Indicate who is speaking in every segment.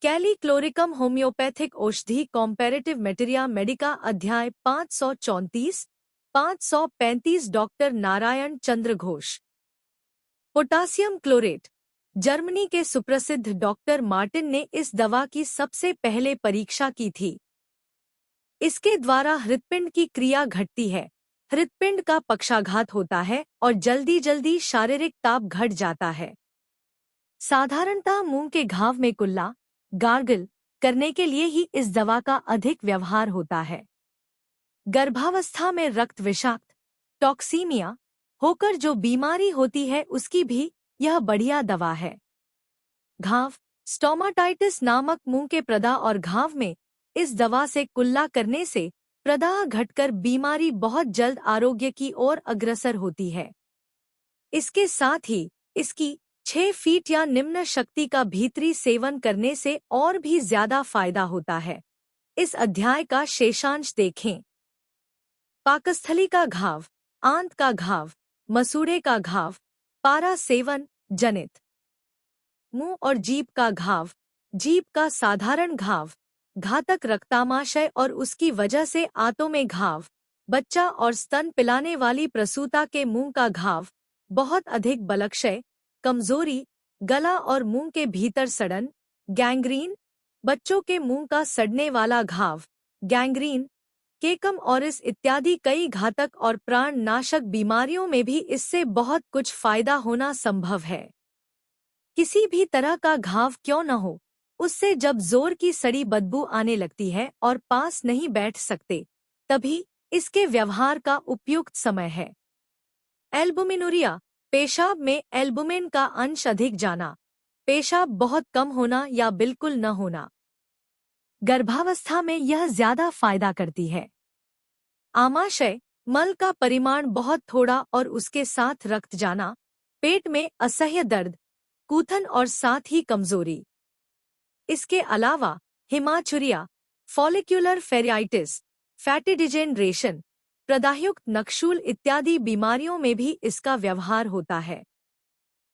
Speaker 1: कैली क्लोरिकम homeopathic औषधि कॉम्पैरेटिव मेटेरिया Medica अध्याय 534 535 doctor Narayan Chandra Ghosh. Potassium chlorate. Germany के सुप्रसिद्ध डॉक्टर मार्टिन ने इस दवा की सबसे पहले परीक्षा की थी। इसके द्वारा हृदपिंड की क्रिया घटती है, हृदपिंड का पक्षाघात होता है और जल्दी जल्दी शारीरिक ताप घट जाता है। साधारणतः मुंह के घाव में कुल्ला गार्गल करने के लिए ही इस दवा का अधिक व्यवहार होता है। गर्भावस्था में रक्त विषाक्त टॉक्सीमिया होकर जो बीमारी होती है उसकी भी यह बढ़िया दवा है। घाव स्टोमाटाइटिस नामक मुंह के प्रदाह और घाव में इस दवा से कुल्ला करने से प्रदाह घटकर बीमारी बहुत जल्द आरोग्य की ओर अग्रसर होती है। इसके साथ ही इसकी 6 फीट या निम्न शक्ति का भीतरी सेवन करने से और भी ज्यादा फायदा होता है। इस अध्याय का शेषांश देखें। पाकस्थली का घाव, आंत का घाव, मसूड़े का घाव, पारा सेवन जनित। मुंह और जीभ का घाव, जीभ का साधारण घाव, घातक रक्तामाशय और उसकी वजह से आंतों में घाव, बच्चा और स्तन पिलाने वाली प्रसूता के मुंह का घाव, बहुत अधिक बलक्षय, कमजोरी, गला और मुंह के भीतर सड़न, गैंग्रीन, बच्चों के मुंह का सड़ने वाला घाव, गैंग्रीन, केकम ऑरिस इत्यादि कई घातक और प्राण नाशक बीमारियों में भी इससे बहुत कुछ फायदा होना संभव है। किसी भी तरह का घाव क्यों न हो, उससे जब जोर की सड़ी बदबू आने लगती है और पास नहीं बैठ सकते, तभी इसके व्यवहार का उपयुक्त समय है। एल्बुमिनुरिया, पेशाब में एल्बुमिन का अंश अधिक जाना, पेशाब बहुत कम होना या बिल्कुल न होना। गर्भावस्था में यह ज्यादा फायदा करती है। आमाशय, मल का परिमाण बहुत थोड़ा और उसके साथ रक्त जाना, पेट में असह्य दर्द, कूथन और साथ ही कमजोरी। इसके अलावा हिमाचुरिया, फॉलिक्यूलर फेरियाइटिस, फैटी डिजेनरेशन, प्रदाहयुक्त नक्शूल इत्यादि बीमारियों में भी इसका व्यवहार होता है।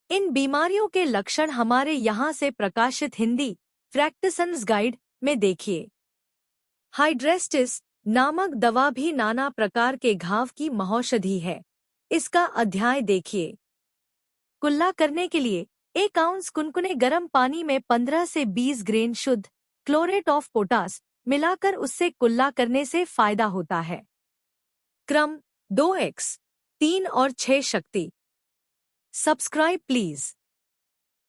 Speaker 1: इन बीमारियों के लक्षण हमारे यहाँ से प्रकाशित हिंदी प्रैक्टिसन्स गाइड में देखिए। हाइड्रेस्टिस नामक दवा भी नाना प्रकार के घाव की महौषधि है। इसका अध्याय देखिए। कुल्ला करने के लिए 1 आउंस कुनकुने गर्म पानी में 15 से 20 ग्रेन शुद्ध क्लोरेट ऑफ पोटास मिलाकर उससे कुल्ला करने से फायदा होता है। क्रम 2x 3 और 6 शक्ति। Subscribe please.